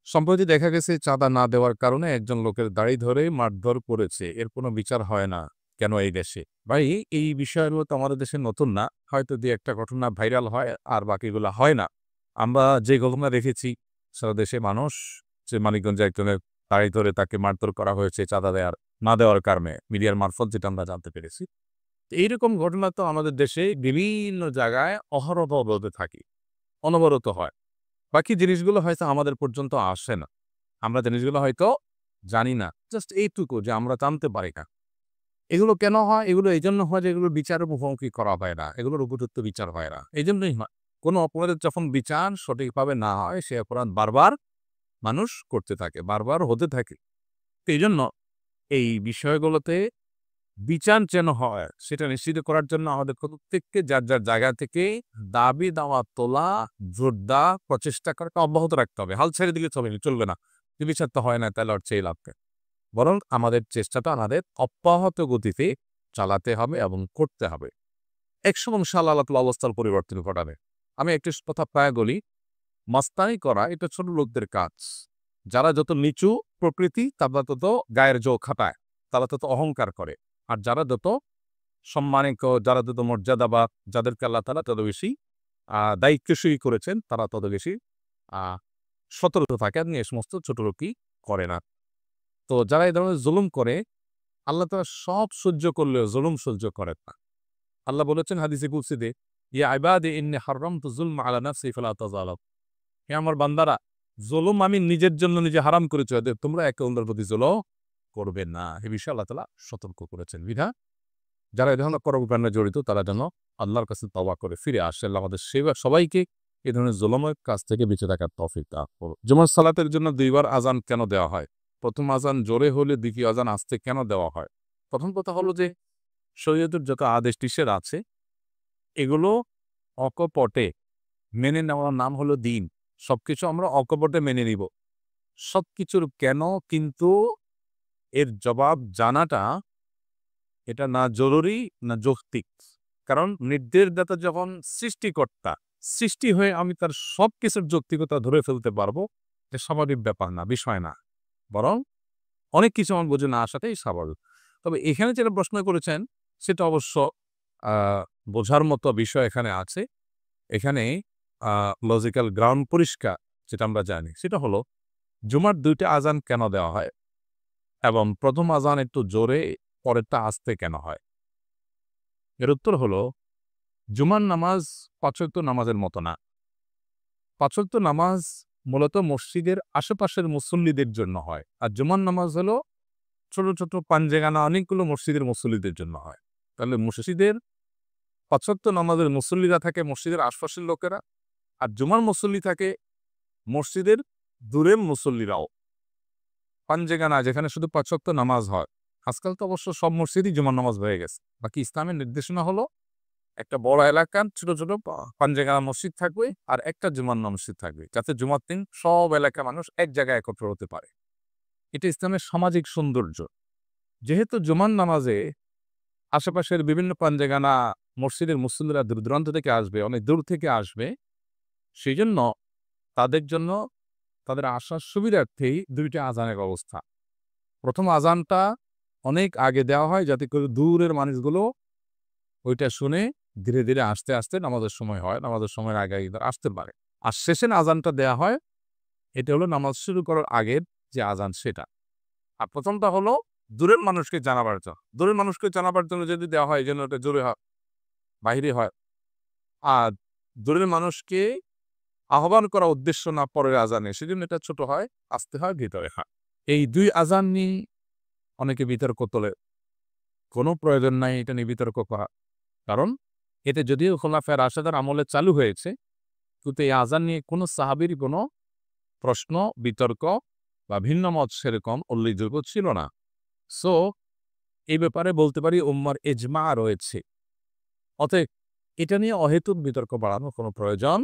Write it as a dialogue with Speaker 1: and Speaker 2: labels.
Speaker 1: সম্প্রতি দেখা গেছে চাঁদা না দেওয়ার কারণে একজন লোকের দাড়ি ধরে মারধর করেছে। এর কোনো বিচার হয় না কেন এই দেশে? ভাই, এই বিষয়গুলো তো আমাদের দেশে নতুন না। হয়তো ২-১টা ঘটনা ভাইরাল হয় আর বাকিগুলা হয় না। আমরা যে ঘটনা দেখেছি সারা দেশে মানুষ যে মানিকগঞ্জে একজনের দাড়ি ধরে তাকে মারধর করা হয়েছে চাঁদা না দেওয়ার কারণে মিডিয়ার মারফত যেটা আমরা জানতে পেরেছি। তো এইরকম ঘটনা তো আমাদের দেশে বিভিন্ন জায়গায় অহরহ বলতে থাকি। অনবরত হয়। বাকি জিনিসগুলো হয়তো আমাদের পর্যন্ত আসে না। আমরা জিনিসগুলো হয়তো জানি না। জাস্ট এইটুকু যে আমরা জানতে পারি না। এগুলো কেন হয়? এগুলো এইজন্য হয় যে এগুলোর বিচারের মুখোমুখি করা হয় না। এগুলোর উপযুক্ত বিচার হয় না। এইজন্যই হয়। কোনো অপরাধের যখন বিচার সঠিকভাবে না হয়, সে অপরাধ বারবার মানুষ করতে থাকে, বারবার হতে থাকে। তো এইজন্য এই বিষয়গুলোতে বিচার যেন হয়, সেটা নিশ্চিত করার জন্য আমাদের প্রত্যেককে যার জায়গা থেকে দাবি দাওয়া তোলা, জোরদার প্রচেষ্টা করাটা অব্যাহত রাখতে হবে। হাল ছেড়ে দিলে চলবে না। যদি বিচার তো হয় না, তাহলে আর চেয়ে লাভ নেই। বরং আমাদের চেষ্টাটা আমাদের অব্যাহত গতিতে চালাতে হবে এবং করতে হবে। একসময় ইনশাআল্লাহ আল্লাহ তাআলা অবস্থার পরিবর্তন ঘটাবে। আমি একটি কথা প্রায় বলি, মাস্তানি করা এটা ছোট লোকদের কাজ। যারা যত নিচু প্রকৃতি তারা তত গায়ের জোর খাটায়, তারা তত অহংকার করে। আর যারা যত সম্মানিত, যারা যত মর্যাদাবান, যাদেরকে আল্লাহ তাআলা তত বেশি দায়িত্বশীল করেছেন, তারা তত বেশি আ সতর্ক থাকে এবং এ সমস্ত ছোট লোকই করে না। তো যারা এই ধরনের জুলুম করে, আল্লাহ তাআলা সব সহ্য করলেও জুলুম সহ্য করেন না। আল্লাহ বলেছেন হাদিসে কুদসিতে, ইয়া ইবাদি ইন্নী হাররামতু যুলমা আলা নাফসি ফালা তাযালামু। হে আমার বান্দারা, জুলুম আমি নিজের জন্য নিজে হারাম করেছি, অতএব তোমরা একে অন্যের প্রতি জুলুম করবে না। এ বিষয়ে আল্লাহ তাআলা সতর্ক করেছেন। বিধায় যারা এ ধরনের কর্মকাণ্ডে জড়িত তারা যেন আল্লাহর কাছে তওবা করে ফিরে আসে। আল্লাহ আমাদের সবাইকে এ ধরনের জুলুমের কাছ থেকে বেঁচে থাকার তৌফিক দান করুন। জুমার সালাতের জন্য ২ বার আযান কেন দেওয়া হয়? প্রথম আযান জোরে হলে দ্বিতীয় আযান আস্তে কেন দেওয়া হয়? প্রথম কথা হলো যে শরীয়তের যত আদেশ নিষেধ আছে এগুলো অকপটে মেনে নেওয়ার নাম হলো দ্বীন। সবকিছু আমরা অকপটে মেনে নিব। সবকিছুর কেন কিন্তু এর জবাব জানাটা এটা না জরুরি না যৌক্তিক। কারণ নির্দেশদাতা যখন সৃষ্টিকর্তা, সৃষ্টি হয়ে আমি তার সবকিছুর যৌক্তিকতা ধরে ফেলতে পারবো, এটা স্বাভাবিক ব্যাপার না, বিষয় না। বরং অনেক কিছু আমার বুঝে না আসাটাই স্বাভাবিক। তবে এখানে যেটা প্রশ্ন করেছেন সেটা অবশ্য আ বোঝার মতো বিষয় এখানে আছে। এখানে লজিক্যাল গ্রাউন্ড পরিষ্কার যেটা আমরা জানি সেটা হলো জুমার ২ টা আযান কেন দেওয়া হয়? এবং ১ম আযান একটু জোরে, পরেরটা আস্তে কেন হয়? এর উত্তর হলো, জুমার নামাজ ৫ ওয়াক্ত নামাজের মতো না। ৫ ওয়াক্ত নামাজ মূলত মসজিদের আশেপাশের মুসল্লিদের জন্য হয়। আর জুমার নামাজ হলো ছোট, ছোট পাঞ্জেগানা অনেকগুলো মসজিদের মুসল্লিদের জন্য হয়। তাহলে মসজিদের ৫ ওয়াক্ত নামাজের মুসল্লিরা থাকে মসজিদের আশপাশের লোকেরা। আর জুমার মুসল্লি থাকে মসজিদের দূরের মুসল্লিরাও। পাঞ্জেগানা যেখানে শুধু ৫ ওয়াক্ত নামাজ হয়। আজকাল তো অবশ্য সব মসজিদই জুমার নামাজ হয়ে গেছে। বাকি ইসলামের নির্দেশনা হলো একটা বড় এলাকার ছোট, ছোট পাঞ্জেগানা মসজিদ থাকবে আর একটা জুমার মসজিদ থাকবে। যাতে জুমার দিন সব এলাকার মানুষ এক জায়গায় একত্র হতে পারে। এটা ইসলামের সামাজিক সৌন্দর্য। যেহেতু জুমার নামাজে আশেপাশের বিভিন্ন পাঞ্জেগানা মসজিদের মুসল্লিরা দূর-দূরান্ত থেকে আসবে, অনেক দূর থেকে আসবে। সেইজন্য তাদের জন্য তাদের আসার সুবিধার্থেই ২ টা আযানের ব্যবস্থা। ১ম আযানটা অনেক আগে দেওয়া হয় যাতে করে দূরের মানুষগুলো ওইটা শুনে ধীরে, ধীরে আস্তে, আস্তে নামাজের সময় হয়। নামাজের সময়ের আগে, আগে তারা আসতে পারে। আর শেষের আযানটা দেয়া হয়, এটা হলো নামাজ শুরু করার আগের যে আযান সেটা। আর ১ম টা হলো দূরের মানুষকে জানাবার জন্য। দূরের মানুষকে জানাবার জন্য যদি দেওয়া হয় এজন্য ওটা জোরে হয়, বাহিরে হয়। আর দূরের মানুষকে আহ্বান করা উদ্দেশ্য না পরের আযানে, সেজন্য এটা ছোট হয়, আস্তে হয়, ভিতরে হয়। এই ২ আযান নিয়ে অনেকে বিতর্ক তোলে। কোনো প্রয়োজন নাই এটা নিয়ে বিতর্ক করা। কারণ এতে যদিও খোলাফায়ে রাশেদার আমলে চালু হয়েছে, কিন্তু এই আযান নিয়ে কোনো সাহাবীর কোনো প্রশ্ন, বিতর্ক বা ভিন্ন মত সেরকম উল্লেখযোগ্য ছিল না। সো এই ব্যাপারে বলতে পারি উম্মার ইজমা রয়েছে। অতএব এটা নিয়ে অহেতুক বিতর্ক বাড়ানোর কোনো প্রয়োজন